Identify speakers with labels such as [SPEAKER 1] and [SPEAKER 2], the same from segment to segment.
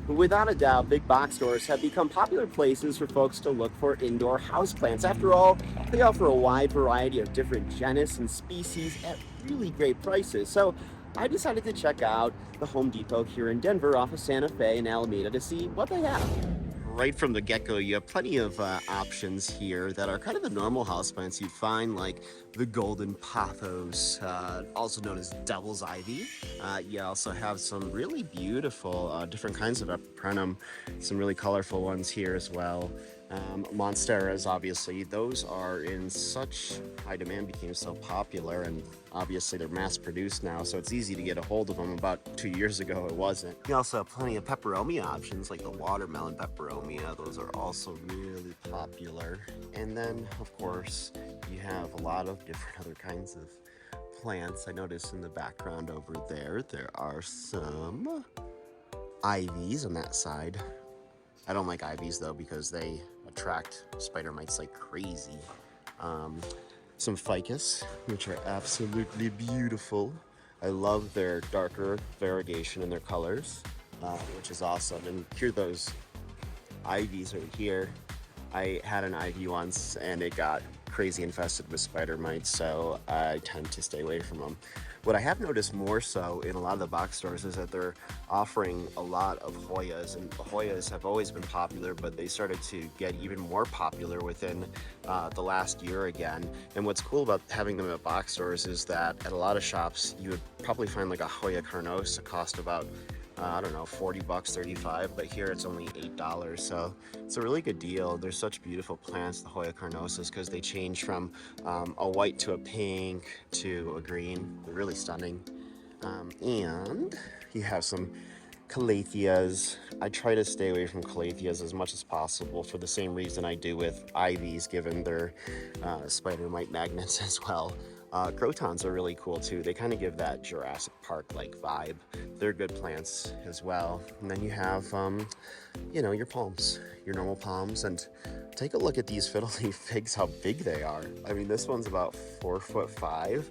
[SPEAKER 1] Without a doubt, big box stores have become popular places for folks to look for indoor houseplants. After all, they offer a wide variety of different genus and species at really great prices. So I decided to check out the Home Depot here in Denver off of Santa Fe and Alameda to see what they have. Right from the get-go, you have plenty of options here that are kind of the normal houseplants you'd find, like the golden pothos, also known as devil's ivy. You also have some really beautiful different kinds of epiprenum, some really colorful ones here as well. Monsteras, obviously, those are in such high demand, became so popular, and obviously they're mass produced now, so it's easy to get a hold of them. About 2 years ago, it wasn't. You also have plenty of peperomia options, like the watermelon peperomia. Those are also really popular. And then, of course, you have a lot of different other kinds of plants. I noticed in the background over there, there are some ivies on that side. I don't like ivies though because they attract spider mites like crazy. Some ficus, which are absolutely beautiful. I love their darker variegation in their colors, which is awesome. And here those ivies right here. I had an ivy once and it got crazy infested with spider mites, so I tend to stay away from them. What I have noticed more so in a lot of the box stores is that they're offering a lot of Hoyas, and the Hoyas have always been popular, but they started to get even more popular within the last year again. And what's cool about having them at box stores is that at a lot of shops, you would probably find like a Hoya Carnosis cost about I don't know, 40 bucks, 35, but here it's only $8. So it's a really good deal. There's such beautiful plants, the Hoya Carnosis, because they change from a white to a pink to a green. They're really stunning. And you have some calatheas. I try to stay away from calatheas as much as possible for the same reason I do with ivies, given their spider mite magnets as well. Crotons are really cool too. They kind of give that Jurassic Park-like vibe. They're good plants as well. And then you have, your palms, your normal palms. And take a look at these fiddly figs, how big they are. I mean, this one's about 4'5"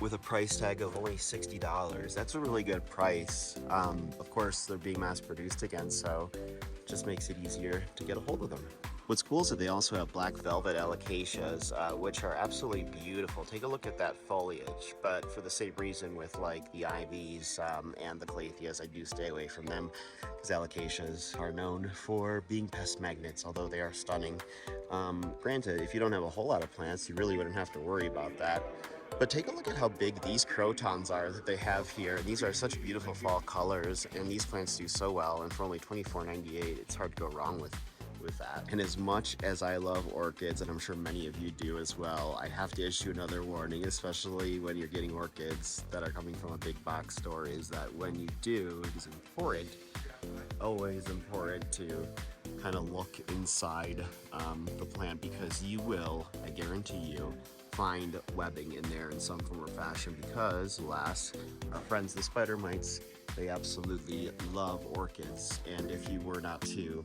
[SPEAKER 1] with a price tag of only $60. That's a really good price. Of course, they're being mass produced again, so it just makes it easier to get a hold of them. What's cool is that they also have black velvet alocasias, which are absolutely beautiful. Take a look at that foliage, but for the same reason with like the ivies and the calatheas, I do stay away from them because alocasias are known for being pest magnets, although they are stunning. Granted, if you don't have a whole lot of plants, you really wouldn't have to worry about that. But take a look at how big these crotons are that they have here. These are such beautiful fall colors, and these plants do so well, and for only $24.98, it's hard to go wrong with that. And as much as I love orchids, and I'm sure many of you do as well, I have to issue another warning, especially when you're getting orchids that are coming from a big box store, is that when you do, it is important, always important to kind of look inside the plant, because you will, I guarantee you, find webbing in there in some form or fashion, because alas, our friends the spider mites, they absolutely love orchids. And if you were not to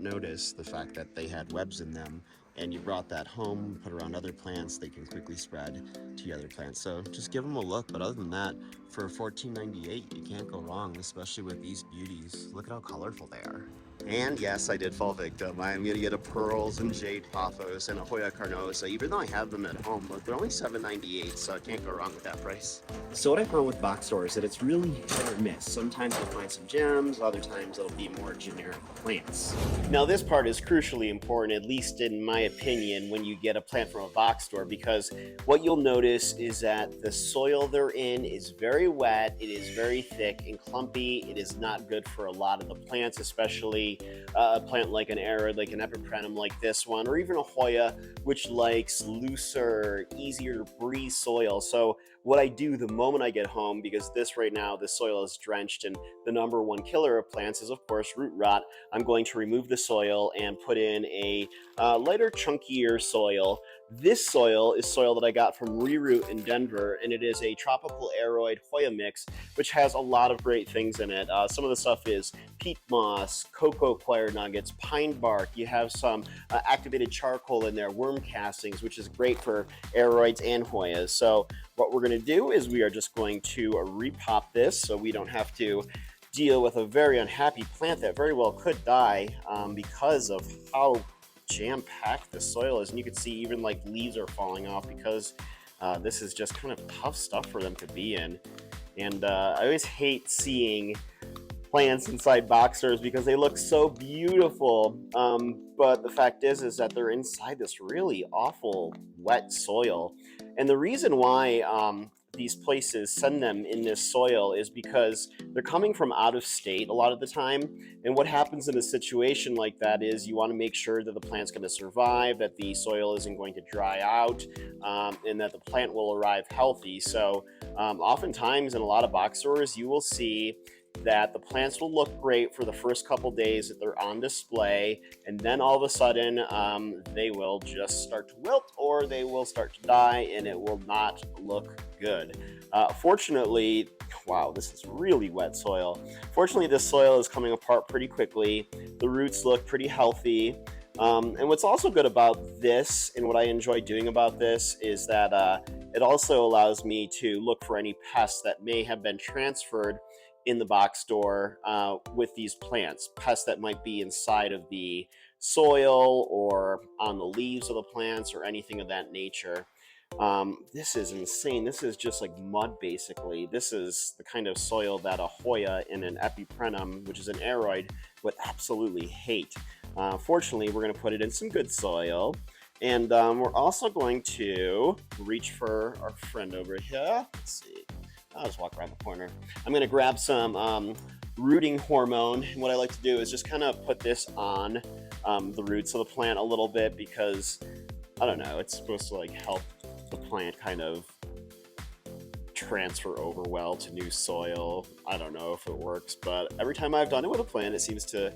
[SPEAKER 1] notice the fact that they had webs in them and you brought that home, put around other plants, they can quickly spread to other plants. So just give them a look. But other than that, for $14.98, you can't go wrong, especially with these beauties. Look at how colorful they are. And yes, I did fall victim. I'm gonna get a pearls and jade pothos and a Hoya Carnosa, even though I have them at home, but they're only $7.98, so I can't go wrong with that price. So what I found with box stores is that it's really hit or miss. Sometimes you'll find some gems, other times it'll be more generic plants. Now this part is crucially important, at least in my opinion, when you get a plant from a box store, because what you'll notice is that the soil they're in is very wet, it is very thick and clumpy. It is not good for a lot of the plants, especially a plant like an arid, like an epiprenum like this one, or even a Hoya, which likes looser, easier to breathe soil. So what I do the moment I get home, because this right now, the soil is drenched, and the number one killer of plants is of course root rot, I'm going to remove the soil and put in a lighter, chunkier soil. This soil is soil that I got from Reroot in Denver, and it is a tropical aroid Hoya mix, which has a lot of great things in it. Some of the stuff is peat moss, cocoa coir nuggets, pine bark. You have some activated charcoal in there, worm castings, which is great for aroids and Hoyas. So what we're going to do is we are just going to repop this so we don't have to deal with a very unhappy plant that very well could die because of how jam-packed the soil is. And you can see even like leaves are falling off because this is just kind of tough stuff for them to be in. And I always hate seeing plants inside box stores because they look so beautiful, but the fact is that they're inside this really awful wet soil. And the reason why these places send them in this soil is because they're coming from out of state a lot of the time. And what happens in a situation like that is you want to make sure that the plant's going to survive, that the soil isn't going to dry out, and that the plant will arrive healthy. So oftentimes in a lot of box stores, you will see that the plants will look great for the first couple days that they're on display, and then all of a sudden they will just start to wilt or they will start to die, and it will not look good. Fortunately, wow, this is really wet soil. Fortunately, this soil is coming apart pretty quickly. The roots look pretty healthy. And what's also good about this, and what I enjoy doing about this, is that it also allows me to look for any pests that may have been transferred in the box store with these plants, pests that might be inside of the soil or on the leaves of the plants or anything of that nature. This is insane. This is just like mud, basically. This is the kind of soil that a Hoya and an epiprenum, which is an aroid, would absolutely hate. Fortunately, we're going to put it in some good soil. And we're also going to reach for our friend over here. Let's see. I'll just walk around the corner. I'm going to grab some rooting hormone. And what I like to do is just kind of put this on the roots of the plant a little bit because, I don't know, it's supposed to like help the plant kind of transfer over well to new soil. I don't know if it works, but every time I've done it with a plant, it seems to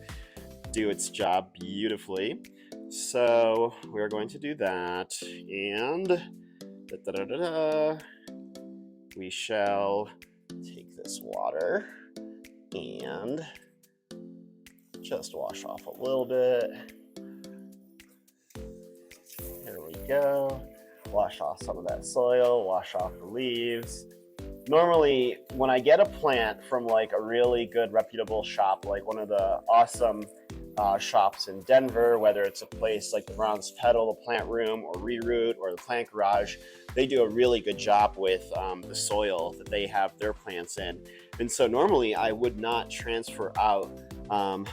[SPEAKER 1] do its job beautifully. So we're going to do that, and we shall take this water and just wash off a little bit. Here we go. Wash off some of that soil, wash off the leaves. Normally, when I get a plant from like a really good reputable shop, like one of the awesome shops in Denver, whether it's a place like the Brown's Petal, the Plant Room, or Reroot, or the Plant Garage, they do a really good job with the soil that they have their plants in. And so normally I would not transfer out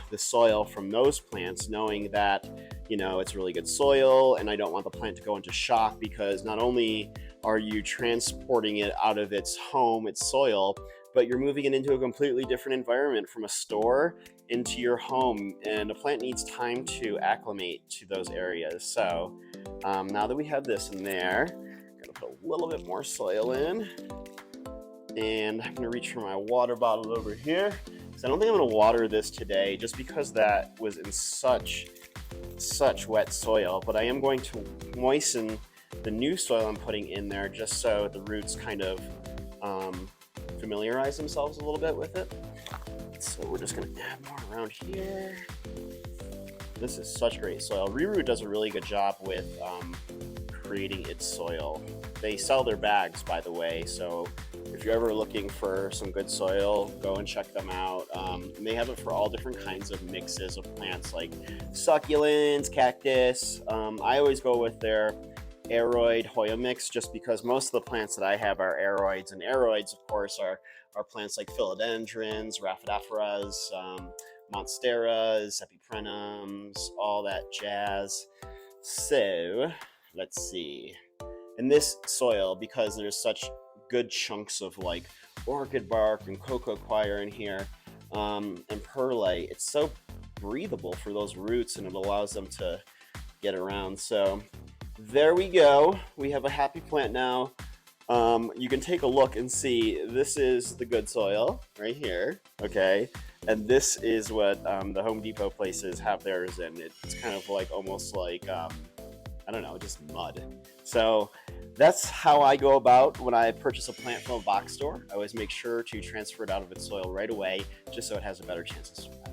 [SPEAKER 1] the soil from those plants, knowing that, you know, it's really good soil and I don't want the plant to go into shock, because not only are you transporting it out of its home, its soil, but you're moving it into a completely different environment from a store into your home, and a plant needs time to acclimate to those areas. So now that we have this in there, I'm gonna put a little bit more soil in, and I'm gonna reach for my water bottle over here, because I don't think I'm gonna water this today just because that was in such wet soil, but I am going to moisten the new soil I'm putting in there just so the roots kind of familiarize themselves a little bit with it. So we're just going to add more around here. This is such great soil. Reroot does a really good job with creating its soil. They sell their bags, by the way, so if you're ever looking for some good soil, go and check them out. And they have it for all different kinds of mixes of plants, like succulents, cactus. I always go with their aroid Hoya mix, just because most of the plants that I have are aroids, and aroids, of course, are plants like philodendrons, rhaphidophorus, monsteras, epiprenums, all that jazz. So let's see. In this soil, because there's such good chunks of like orchid bark and cocoa coir in here, and perlite, it's so breathable for those roots, and it allows them to get around. So there we go. We have a happy plant now. You can take a look and see, this is the good soil right here, okay? And this is what the Home Depot places have theirs in. It's kind of like almost like, I don't know, just mud. So that's how I go about when I purchase a plant from a box store. I always make sure to transfer it out of its soil right away, just so it has a better chance of surviving.